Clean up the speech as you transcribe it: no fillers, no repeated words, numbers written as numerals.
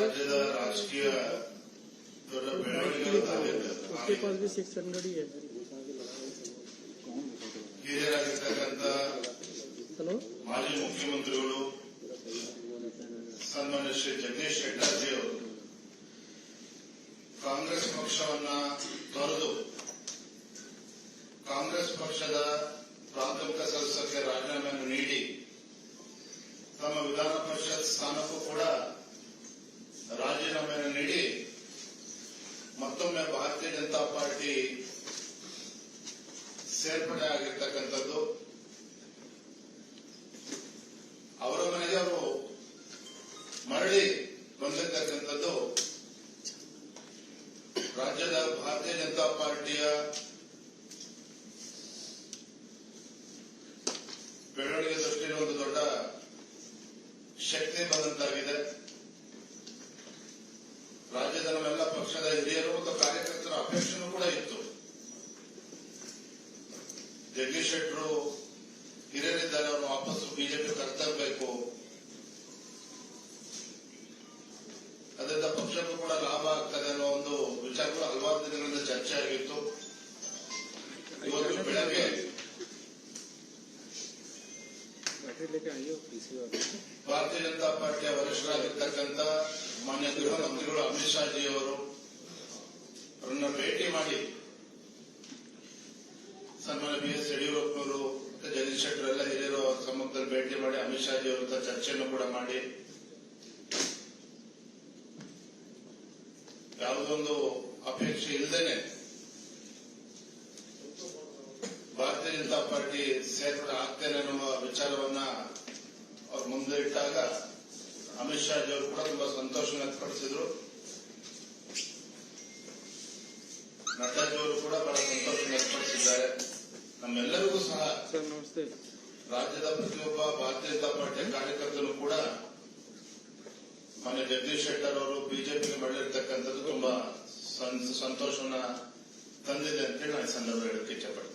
ರಾಜ್ಯದ ರಾಜಕೀಯ ದೊಡ್ಡ ಬೆಳವಣಿಗೆ ಹಿರಿಯರಾಗಿರ್ತಕ್ಕಂಥ ಮಾಜಿ ಮುಖ್ಯಮಂತ್ರಿಗಳು ಸನ್ಮಾನ್ಯ ಶ್ರೀ ಜಗದೀಶ್ ಶೆಟ್ಟರ್ ಅವರು ಕಾಂಗ್ರೆಸ್ ಪಕ್ಷವನ್ನ ತೊರೆದು ಕಾಂಗ್ರೆಸ್ ಪಕ್ಷದ ಪ್ರಾಥಮಿಕ ಸದಸ್ಯಕ್ಕೆ ರಾಜೀನಾಮೆಯನ್ನು ನೀಡಿ ತಮ್ಮ ವಿಧಾನ ಪರಿಷತ್ ಸ್ಥಾನಕ್ಕೂ ಕೂಡ ರಾಜೀನಾಮೆಯನ್ನು ನೀಡಿ ಮತ್ತೊಮ್ಮೆ ಭಾರತೀಯ ಜನತಾ ಪಾರ್ಟಿ ಸೇರ್ಪಡೆ ಆಗಿರ್ತಕ್ಕಂಥದ್ದು. ಅವರ ಮನೆಗೆ ಅವರು ಮರಳಿ ಬಂದಿರತಕ್ಕಂಥದ್ದು ರಾಜ್ಯದ ಭಾರತೀಯ ಜನತಾ ಪಾರ್ಟಿಯ ಬೆಳವಣಿಗೆ ದೃಷ್ಟಿಯಲ್ಲಿ ಒಂದು ದೊಡ್ಡ ಶಕ್ತಿ ಬಂದಂತಾಗಿದೆ. ರಾಜ್ಯದ ನಮ್ಮೆಲ್ಲ ಪಕ್ಷದ ಹಿರಿಯರು ಮತ್ತು ಕಾರ್ಯಕರ್ತರ ಅಪೇಕ್ಷೆನೂ ಕೂಡ ಇತ್ತು. ಜಗದೀಶ್ ಶೆಟ್ಟರು ಹಿರಿಯರಿದ್ದಾರೆ, ಅವರು ವಾಪಸ್ಸು ಬಿಜೆಪಿ ಕರ್ತರಬೇಕು, ಅದರಿಂದ ಪಕ್ಷಕ್ಕೂ ಕೂಡ ಲಾಭ ಆಗ್ತದೆ ಅನ್ನೋ ಒಂದು ವಿಚಾರಗಳು ಹಲವಾರು ದಿನಗಳಿಂದ ಚರ್ಚೆ ಆಗಿತ್ತು. ಇವತ್ತು ಬೆಳಗ್ಗೆ ಭಾರತೀಯ ಜನತಾ ಪಾರ್ಟಿಯ ವರಿಷ್ಠರಾಗಿರ್ತಕ್ಕಂಥ ಮಾನ್ಯ ಗೃಹ ಮಂತ್ರಿಗಳು ಅಮಿತ್ ಶಾ ಜಿ ಅವರು ಅವರನ್ನ ಭೇಟಿ ಮಾಡಿ ಸನ್ಮಾನ್ಯ ಬಿಎಸ್ ಯಡಿಯೂರಪ್ಪನವರು ಮತ್ತೆ ಜಗದೀಶ್ ಶೆಟ್ಟರ್ ಎಲ್ಲ ಹಿರಿಯರು ಅವರ ಸಮ್ಮುಖದಲ್ಲಿ ಭೇಟಿ ಮಾಡಿ ಅಮಿತ್ ಶಾ ಜಿ ಅವರ ಚರ್ಚೆಯನ್ನು ಕೂಡ ಮಾಡಿ ಯಾವುದೊಂದು ಅಪೇಕ್ಷೆ ಇಲ್ಲದೇನೆ ಭಾರತೀಯ ಜನತಾ ಪಾರ್ಟಿ ಸೇರ್ಪಡೆ ಆಗ್ತೇನೆ ಅನ್ನುವ ವಿಚಾರವನ್ನ ಅವ್ರು ಮುಂದೆ ಇಟ್ಟಾಗ ಅಮಿತ್ ಶಾ ಜಿ ಅವರು ಕೂಡ ತುಂಬಾ ಸಂತೋಷ ವ್ಯಕ್ತಪಡಿಸಿದ್ರು. ನಡ್ಡಾಜಿ ಅವರು ಕೂಡ ಬಹಳ ಸಂತೋಷ ವ್ಯಕ್ತಪಡಿಸಿದ್ದಾರೆ. ನಮ್ಮೆಲ್ಲರಿಗೂ ಸಹ ರಾಜ್ಯದ ಪ್ರತಿಯೊಬ್ಬ ಭಾರತೀಯ ಜನತಾ ಪಾರ್ಟಿಯ ಕಾರ್ಯಕರ್ತರು ಕೂಡ ಮಾನ್ಯ ಜಗದೀಶ್ ಶೆಟ್ಟರ್ ಅವರು ಬಿಜೆಪಿಗೆ ಮಾಡಿರ್ತಕ್ಕಂಥದ್ದು ತುಂಬಾ ಸಂತೋಷವನ್ನ ತಂದಿದೆ ಅಂತೇಳಿ ನಾನು ಈ ಸಂದರ್ಭ ಹೇಳಕ್ಕೆ ಇಚ್ಛಪಡ್ತೀನಿ.